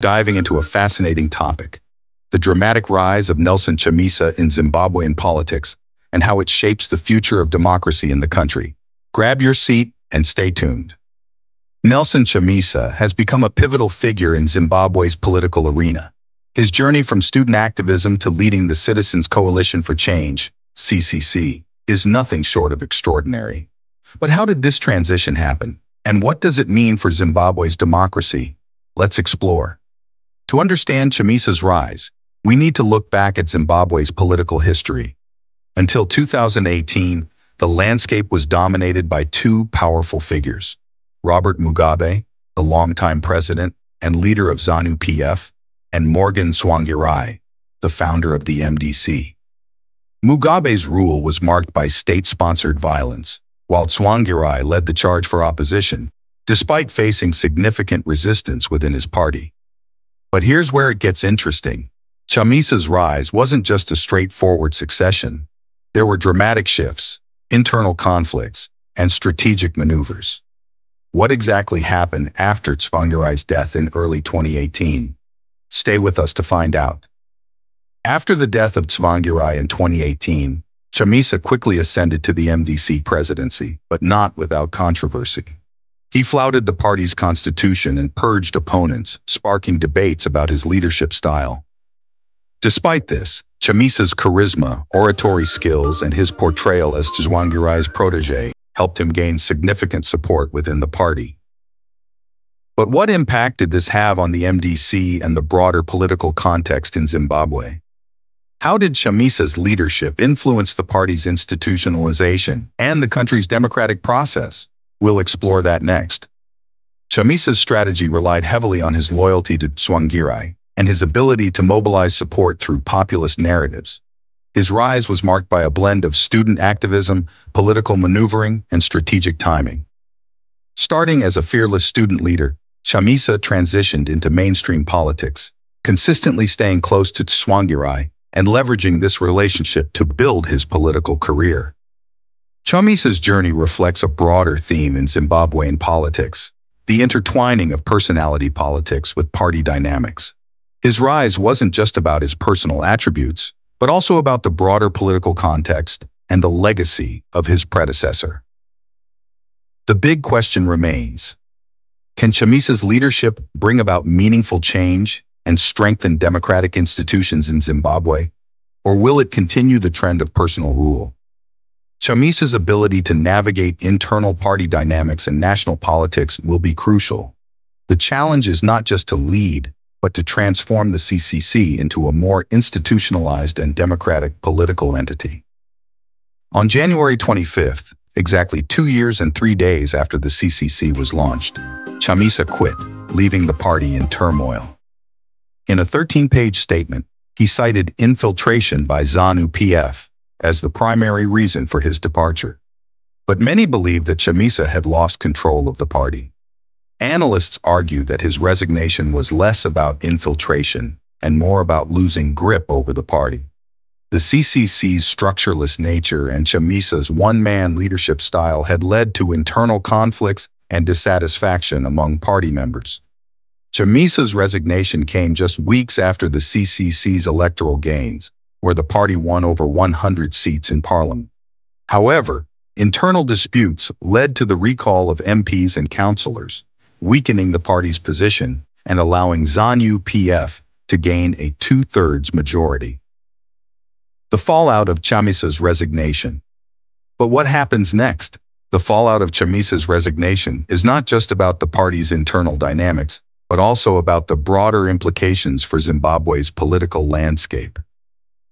diving into a fascinating topic, the dramatic rise of Nelson Chamisa in Zimbabwean politics and how it shapes the future of democracy in the country. Grab your seat and stay tuned. Nelson Chamisa has become a pivotal figure in Zimbabwe's political arena. His journey from student activism to leading the Citizens Coalition for Change, CCC, is nothing short of extraordinary. But how did this transition happen? And what does it mean for Zimbabwe's democracy? Let's explore. To understand Chamisa's rise, we need to look back at Zimbabwe's political history. Until 2018, the landscape was dominated by two powerful figures: Robert Mugabe, the longtime president and leader of ZANU-PF, and Morgan Tsvangirai, the founder of the MDC. Mugabe's rule was marked by state-sponsored violence, while Tsvangirai led the charge for opposition, despite facing significant resistance within his party. But here's where it gets interesting. Chamisa's rise wasn't just a straightforward succession. There were dramatic shifts, internal conflicts, and strategic maneuvers. What exactly happened after Tsvangirai's death in early 2018? Stay with us to find out. After the death of Tsvangirai in 2018, Chamisa quickly ascended to the MDC presidency, but not without controversy. He flouted the party's constitution and purged opponents, sparking debates about his leadership style. Despite this, Chamisa's charisma, oratory skills, and his portrayal as Tsvangirai's protege helped him gain significant support within the party. But what impact did this have on the MDC and the broader political context in Zimbabwe? How did Chamisa's leadership influence the party's institutionalization and the country's democratic process? We'll explore that next. Chamisa's strategy relied heavily on his loyalty to Tsvangirai and his ability to mobilize support through populist narratives. His rise was marked by a blend of student activism, political maneuvering, and strategic timing. Starting as a fearless student leader, Chamisa transitioned into mainstream politics, consistently staying close to Tsvangirai and leveraging this relationship to build his political career. Chamisa's journey reflects a broader theme in Zimbabwean politics, the intertwining of personality politics with party dynamics. His rise wasn't just about his personal attributes, but also about the broader political context and the legacy of his predecessor. The big question remains: can Chamisa's leadership bring about meaningful change and strengthen democratic institutions in Zimbabwe, or will it continue the trend of personal rule? Chamisa's ability to navigate internal party dynamics and national politics will be crucial. The challenge is not just to lead, but to transform the CCC into a more institutionalized and democratic political entity. On January 25th, exactly 2 years and 3 days after the CCC was launched, Chamisa quit, leaving the party in turmoil. In a 13-page statement, he cited infiltration by ZANU-PF as the primary reason for his departure. But many believe that Chamisa had lost control of the party. Analysts argue that his resignation was less about infiltration and more about losing grip over the party. The CCC's structureless nature and Chamisa's one-man leadership style had led to internal conflicts and dissatisfaction among party members. Chamisa's resignation came just weeks after the CCC's electoral gains, where the party won over 100 seats in parliament. However, internal disputes led to the recall of MPs and councillors, weakening the party's position and allowing ZANU-PF to gain a 2/3 majority. The fallout of Chamisa's resignation. But what happens next? The fallout of Chamisa's resignation is not just about the party's internal dynamics, but also about the broader implications for Zimbabwe's political landscape.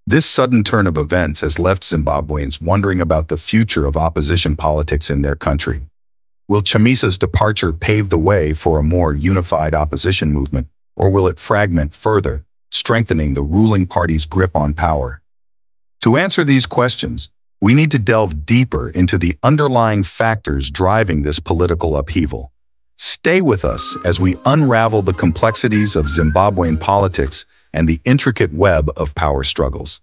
This sudden turn of events has left Zimbabweans wondering about the future of opposition politics in their country. Will Chamisa's departure pave the way for a more unified opposition movement, or will it fragment further, strengthening the ruling party's grip on power? To answer these questions, we need to delve deeper into the underlying factors driving this political upheaval. Stay with us as we unravel the complexities of Zimbabwean politics and the intricate web of power struggles.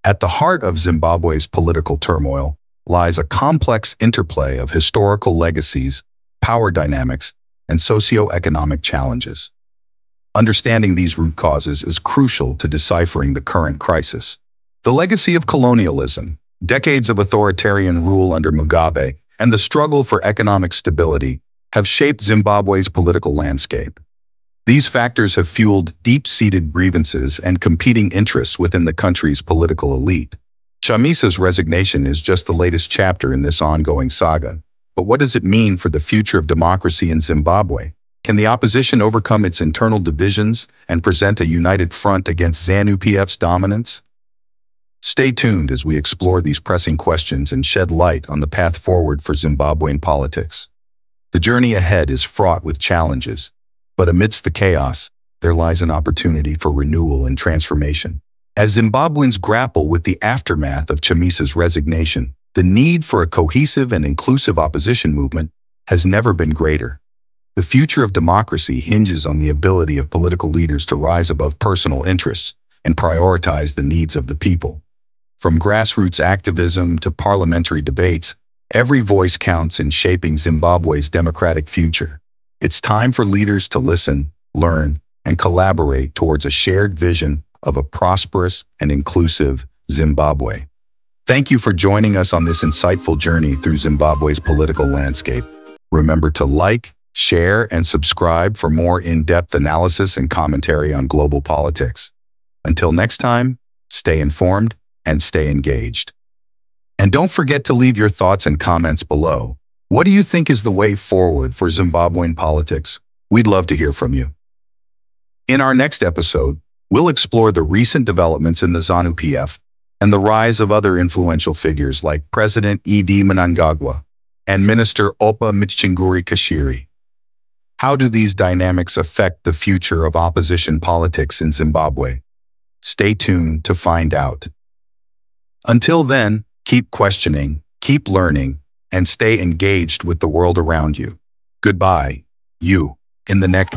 At the heart of Zimbabwe's political turmoil lies a complex interplay of historical legacies, power dynamics, and socio-economic challenges. Understanding these root causes is crucial to deciphering the current crisis. The legacy of colonialism, decades of authoritarian rule under Mugabe, and the struggle for economic stability have shaped Zimbabwe's political landscape. These factors have fueled deep-seated grievances and competing interests within the country's political elite. Chamisa's resignation is just the latest chapter in this ongoing saga. But what does it mean for the future of democracy in Zimbabwe? Can the opposition overcome its internal divisions and present a united front against ZANU-PF's dominance? Stay tuned as we explore these pressing questions and shed light on the path forward for Zimbabwean politics. The journey ahead is fraught with challenges, but amidst the chaos, there lies an opportunity for renewal and transformation. As Zimbabweans grapple with the aftermath of Chamisa's resignation, the need for a cohesive and inclusive opposition movement has never been greater. The future of democracy hinges on the ability of political leaders to rise above personal interests and prioritize the needs of the people. From grassroots activism to parliamentary debates, every voice counts in shaping Zimbabwe's democratic future. It's time for leaders to listen, learn, and collaborate towards a shared vision of a prosperous and inclusive Zimbabwe. Thank you for joining us on this insightful journey through Zimbabwe's political landscape. Remember to like, share, and subscribe for more in-depth analysis and commentary on global politics. Until next time, stay informed and stay engaged. And don't forget to leave your thoughts and comments below. What do you think is the way forward for Zimbabwean politics? We'd love to hear from you. In our next episode, we'll explore the recent developments in the ZANU-PF and the rise of other influential figures like President E.D. Mnangagwa and Minister Opa Mchinguri Kashiri. How do these dynamics affect the future of opposition politics in Zimbabwe? Stay tuned to find out. Until then, keep questioning, keep learning, and stay engaged with the world around you. Goodbye, you, in the next